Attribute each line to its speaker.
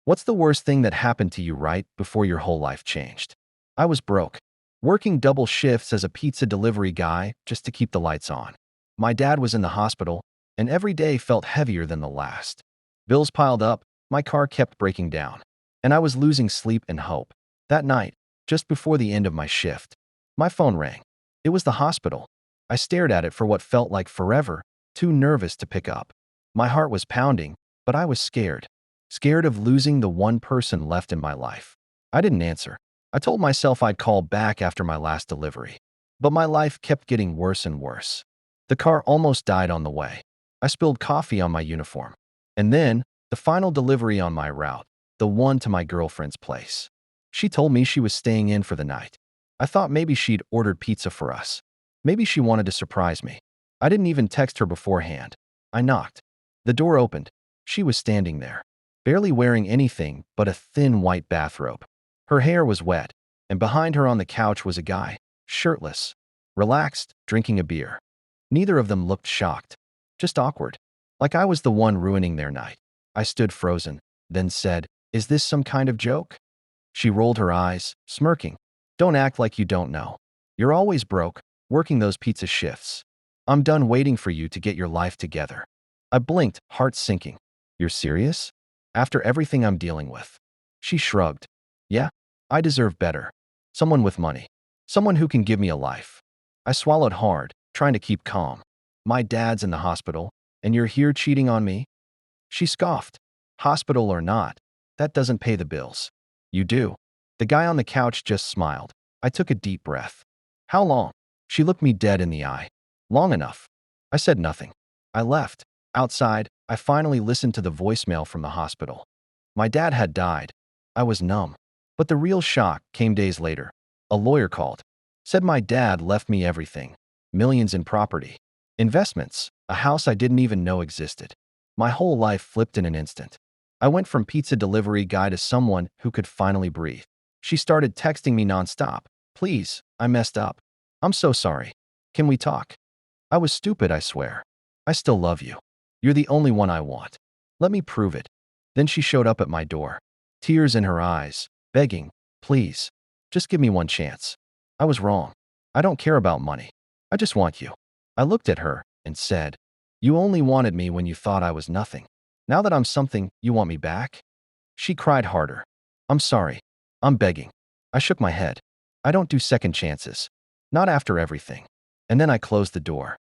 Speaker 1: What's the worst thing that happened to you right before your whole life changed? I was broke, working double shifts as a pizza delivery guy just to keep the lights on. My dad was in the hospital, and every day felt heavier than the last. Bills piled up, my car kept breaking down, and I was losing sleep and hope. That night, just before the end of my shift, my phone rang. It was the hospital. I stared at it for what felt like forever, too nervous to pick up. My heart was pounding, but I was scared. Scared of losing the one person left in my life. I didn't answer. I told myself I'd call back after my last delivery. But my life kept getting worse and worse. The car almost died on the way. I spilled coffee on my uniform. And then, the final delivery on my route, the one to my girlfriend's place. She told me she was staying in for the night. I thought maybe she'd ordered pizza for us. Maybe she wanted to surprise me. I didn't even text her beforehand. I knocked. The door opened. She was standing there, barely wearing anything but a thin white bathrobe. Her hair was wet, and behind her on the couch was a guy, shirtless, relaxed, drinking a beer. Neither of them looked shocked, just awkward, like I was the one ruining their night. I stood frozen, then said, "Is this some kind of joke?" She rolled her eyes, smirking. "Don't act like you don't know. You're always broke, working those pizza shifts. I'm done waiting for you to get your life together." I blinked, heart sinking. "You're serious? After everything I'm dealing with?" She shrugged. "Yeah, I deserve better. Someone with money. Someone who can give me a life." I swallowed hard, trying to keep calm. "My dad's in the hospital, and you're here cheating on me?" She scoffed. "Hospital or not, that doesn't pay the bills." "You do." The guy on the couch just smiled. I took a deep breath. "How long?" She looked me dead in the eye. "Long enough." I said nothing. I left. Outside, I finally listened to the voicemail from the hospital. My dad had died. I was numb. But the real shock came days later. A lawyer called. Said my dad left me everything. Millions in property. Investments. A house I didn't even know existed. My whole life flipped in an instant. I went from pizza delivery guy to someone who could finally breathe. She started texting me nonstop. "Please, I messed up. I'm so sorry. Can we talk?" I was stupid, I swear. "I still love you. You're the only one I want. Let me prove it." Then she showed up at my door, tears in her eyes, begging, "Please, just give me one chance." I was wrong. I don't care about money. I just want you. I looked at her and said, "You only wanted me when you thought I was nothing. Now that I'm something, you want me back?" She cried harder. "I'm sorry. I'm begging." I shook my head. "I don't do second chances. Not after everything." And then I closed the door.